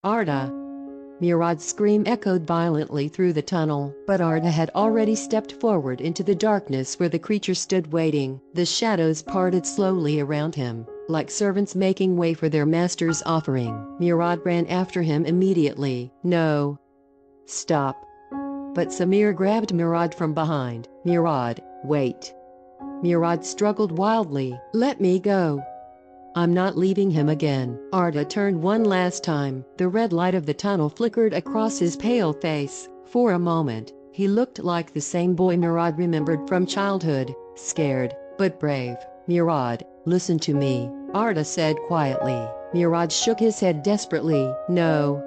Arda! Murad's scream echoed violently through the tunnel, but Arda had already stepped forward into the darkness where the creature stood waiting. The shadows parted slowly around him, like servants making way for their master's offering. Murad ran after him immediately. "No! Stop!" But Samir grabbed Murad from behind. "Murad, wait!" Murad struggled wildly. "Let me go! I'm not leaving him again." Arda turned one last time. The red light of the tunnel flickered across his pale face. For a moment, he looked like the same boy Murad remembered from childhood, scared, but brave. "Murad, listen to me," Arda said quietly. Murad shook his head desperately. "No.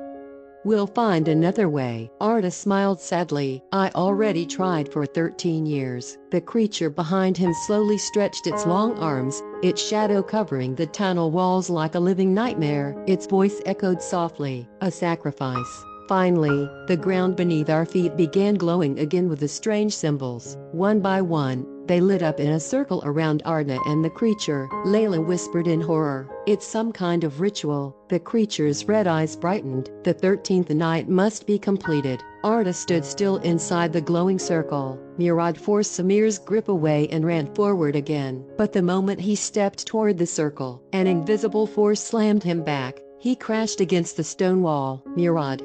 We'll find another way." Arda smiled sadly. "I already tried for 13 years. The creature behind him slowly stretched its long arms, its shadow covering the tunnel walls like a living nightmare. Its voice echoed softly. "A sacrifice." Finally, the ground beneath our feet began glowing again with the strange symbols. One by one, they lit up in a circle around Arda and the creature. Layla whispered in horror. "It's some kind of ritual." The creature's red eyes brightened. "The 13th night must be completed." Arda stood still inside the glowing circle. Murad forced Samir's grip away and ran forward again. But the moment he stepped toward the circle, an invisible force slammed him back. He crashed against the stone wall. "Murad!"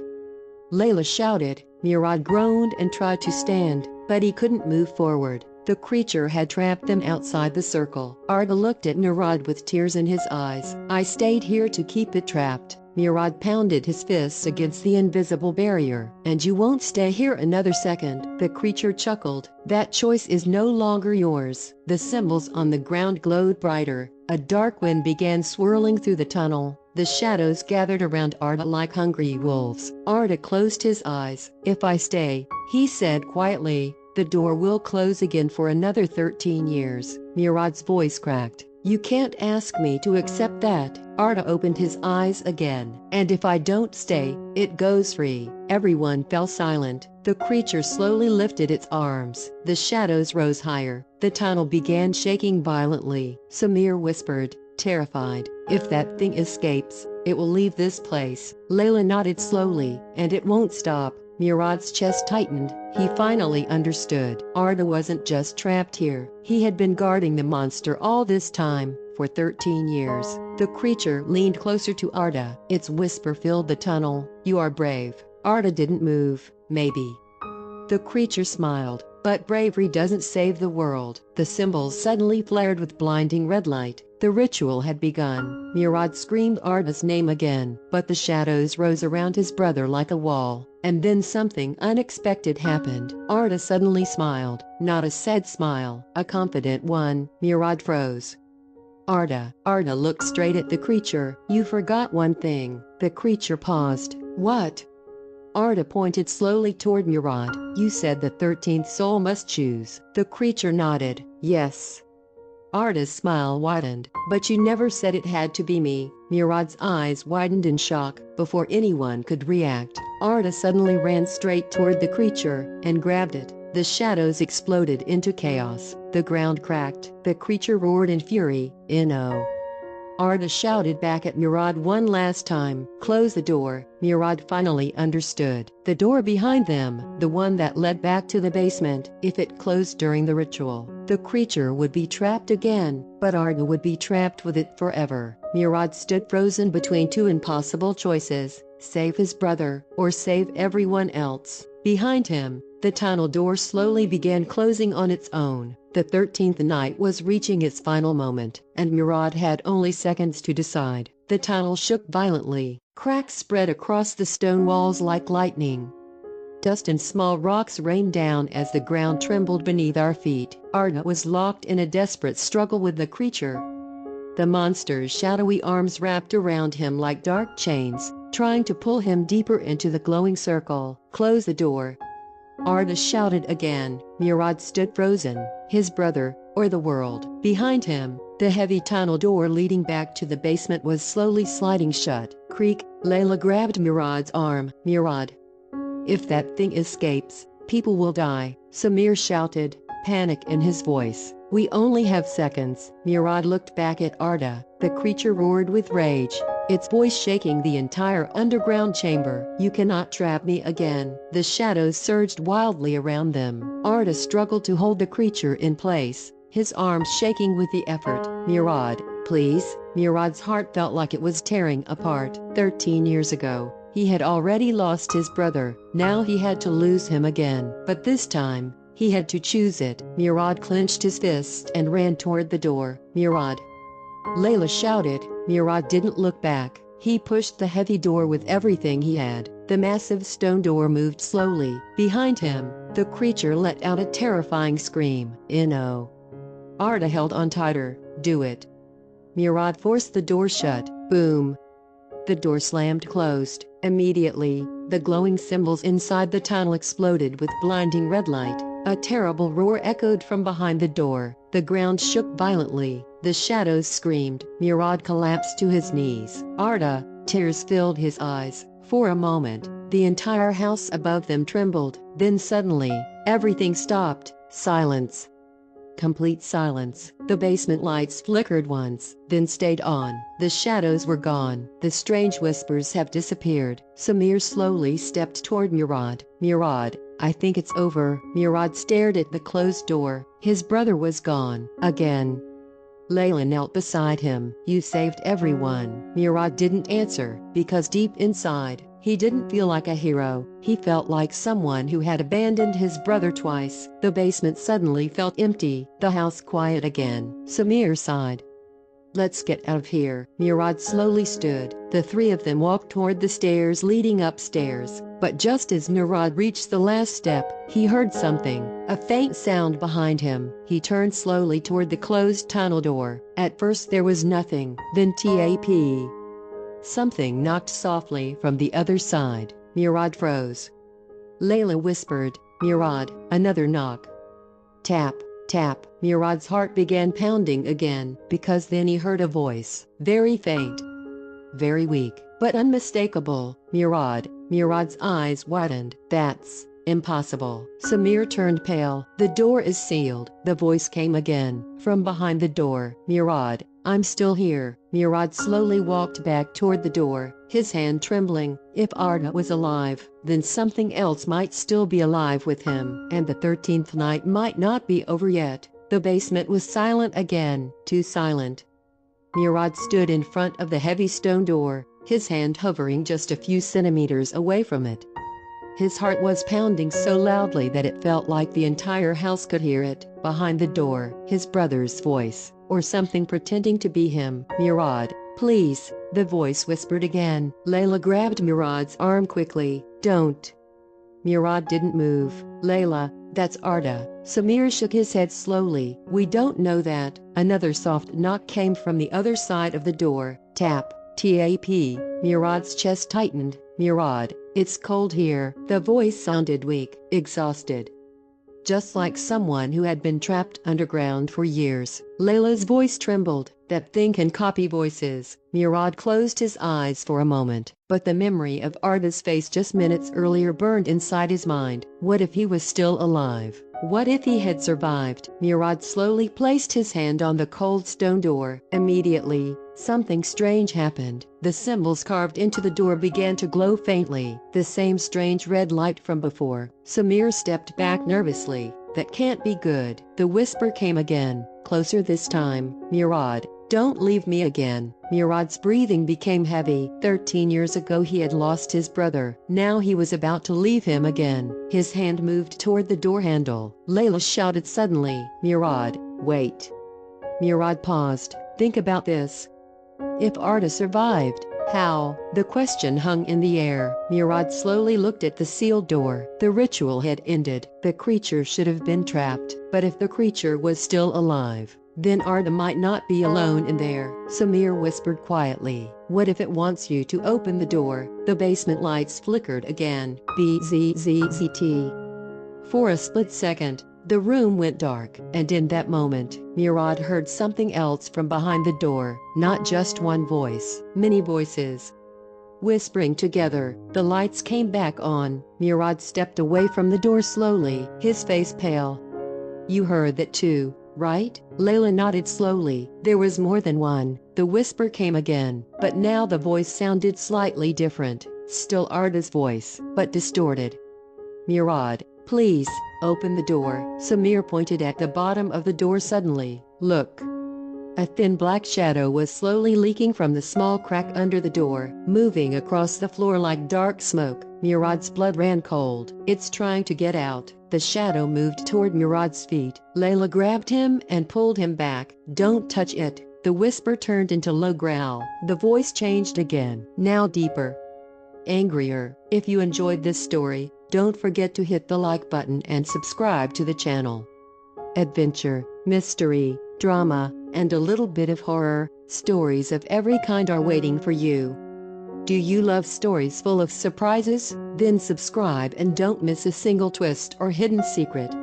Layla shouted. Murad groaned and tried to stand, but he couldn't move forward. The creature had trapped them outside the circle. Arda looked at Murad with tears in his eyes. "I stayed here to keep it trapped." Murad pounded his fists against the invisible barrier. "And you won't stay here another second." The creature chuckled. "That choice is no longer yours." The symbols on the ground glowed brighter. A dark wind began swirling through the tunnel. The shadows gathered around Arda like hungry wolves. Arda closed his eyes. "If I stay," he said quietly, "the door will close again for another 13 years. Murad's voice cracked. "You can't ask me to accept that." Arda opened his eyes again. "And if I don't stay, it goes free." Everyone fell silent. The creature slowly lifted its arms. The shadows rose higher. The tunnel began shaking violently. Samir whispered, terrified, "If that thing escapes, it will leave this place." Layla nodded slowly. "And it won't stop." Murad's chest tightened. He finally understood. Arda wasn't just trapped here. He had been guarding the monster all this time, for 13 years. The creature leaned closer to Arda. Its whisper filled the tunnel. "You are brave." Arda didn't move. "Maybe." The creature smiled. "But bravery doesn't save the world." The symbols suddenly flared with blinding red light. The ritual had begun. Murad screamed Arda's name again, but the shadows rose around his brother like a wall. And then something unexpected happened. Arda suddenly smiled. Not a sad smile, a confident one. Murad froze. "Arda." Arda looked straight at the creature. "You forgot one thing." The creature paused. "What?" Arda pointed slowly toward Murad. "You said the 13th soul must choose." The creature nodded. "Yes." Arda's smile widened. "But you never said it had to be me." Murad's eyes widened in shock. Before anyone could react, Arda suddenly ran straight toward the creature and grabbed it. The shadows exploded into chaos. The ground cracked. The creature roared in fury. "No!" Arda shouted back at Murad one last time. "Close the door." Murad finally understood. The door behind them, the one that led back to the basement, if it closed during the ritual, the creature would be trapped again, but Arda would be trapped with it forever. Murad stood frozen between two impossible choices: save his brother, or save everyone else. Behind him, the tunnel door slowly began closing on its own. The 13th night was reaching its final moment, and Murad had only seconds to decide. The tunnel shook violently. Cracks spread across the stone walls like lightning. Dust and small rocks rained down as the ground trembled beneath our feet. Arda was locked in a desperate struggle with the creature. The monster's shadowy arms wrapped around him like dark chains, trying to pull him deeper into the glowing circle. "Close the door." Arda shouted again. Murad stood frozen. His brother, or the world. Behind him, the heavy tunnel door leading back to the basement was slowly sliding shut. Creak. Layla grabbed Murad's arm. "Murad, if that thing escapes, people will die." Samir shouted, panic in his voice. "We only have seconds." Murad looked back at Arda. The creature roared with rage. its voice shaking the entire underground chamber. "You cannot trap me again." The shadows surged wildly around them. Arda struggled to hold the creature in place, his arms shaking with the effort. "Murad, please." Murad's heart felt like it was tearing apart. 13 years ago, he had already lost his brother. Now he had to lose him again. But this time, he had to choose it. Murad clenched his fist and ran toward the door. "Murad!" Layla shouted. Murad didn't look back. He pushed the heavy door with everything he had. The massive stone door moved slowly. Behind him, the creature let out a terrifying scream. "No." Arda held on tighter. "Do it." Murad forced the door shut. Boom. The door slammed closed. Immediately, the glowing symbols inside the tunnel exploded with blinding red light. A terrible roar echoed from behind the door. The ground shook violently. The shadows screamed. Murad collapsed to his knees. Arda, tears filled his eyes. For a moment, the entire house above them trembled. Then suddenly, everything stopped. Silence. Complete silence. The basement lights flickered once, then stayed on. The shadows were gone. The strange whispers have disappeared. Samir slowly stepped toward Murad. "Murad, I think it's over." Murad stared at the closed door. His brother was gone. Again. Layla knelt beside him. "You saved everyone." Murad didn't answer, because deep inside, he didn't feel like a hero. He felt like someone who had abandoned his brother twice. The basement suddenly felt empty, the house quiet again. Samir sighed. "Let's get out of here." Murad slowly stood. The three of them walked toward the stairs leading upstairs. But just as Murad reached the last step, he heard something, a faint sound behind him. He turned slowly toward the closed tunnel door. At first there was nothing, then tap. Something knocked softly from the other side. Murad froze. Layla whispered, "Murad." Another knock. Tap. Tap. Murad's heart began pounding again, because then he heard a voice, very faint, very weak, but unmistakable. "Murad." Murad's eyes widened. "That's impossible." Samir turned pale. "The door is sealed." The voice came again, from behind the door. "Murad, I'm still here." Murad slowly walked back toward the door, his hand trembling. If Arda was alive, then something else might still be alive with him, and the 13th night might not be over yet. The basement was silent again, too silent. Murad stood in front of the heavy stone door, his hand hovering just a few centimeters away from it. His heart was pounding so loudly that it felt like the entire house could hear it. Behind the door, his brother's voice, or something pretending to be him. "Murad, please." The voice whispered again. Layla grabbed Murad's arm quickly. "Don't." Murad didn't move. "Layla, that's Arda." Samir shook his head slowly. "We don't know that." Another soft knock came from the other side of the door. Tap. Tap. Murad's chest tightened. "Murad, it's cold here." The voice sounded weak, exhausted, just like someone who had been trapped underground for years. Layla's voice trembled. That thing can copy voices. Murad closed his eyes for a moment, but the memory of Arda's face just minutes earlier burned inside his mind. What if he was still alive? What if he had survived? Murad slowly placed his hand on the cold stone door. Immediately, something strange happened. The symbols carved into the door began to glow faintly, the same strange red light from before. Samir stepped back nervously. "That can't be good." The whisper came again, closer this time. "Murad, don't leave me again." Murad's breathing became heavy. 13 years ago he had lost his brother. Now he was about to leave him again. His hand moved toward the door handle. Layla shouted suddenly, "Murad, wait." Murad paused. "Think about this. If Arda survived, how?" The question hung in the air. Murad slowly looked at the sealed door. The ritual had ended. The creature should have been trapped. But if the creature was still alive, then Arda might not be alone in there. Samir whispered quietly, "What if it wants you to open the door?" The basement lights flickered again. BZZZT. For a split second, the room went dark, and in that moment, Murad heard something else from behind the door. Not just one voice, many voices, whispering together. The lights came back on. Murad stepped away from the door slowly, his face pale. "You heard that too, right?" Layla nodded slowly. "There was more than one." The whisper came again, but now the voice sounded slightly different, still Arda's voice, but distorted. "Murad, please, open the door." Samir pointed at the bottom of the door suddenly. "Look." A thin black shadow was slowly leaking from the small crack under the door, moving across the floor like dark smoke. Murad's blood ran cold. "It's trying to get out." The shadow moved toward Murad's feet. Layla grabbed him and pulled him back. "Don't touch it." The whisper turned into low growl. The voice changed again, now deeper, angrier. If you enjoyed this story, don't forget to hit the like button and subscribe to the channel. Adventure, mystery, drama, and a little bit of horror, stories of every kind are waiting for you. Do you love stories full of surprises? Then subscribe and don't miss a single twist or hidden secret.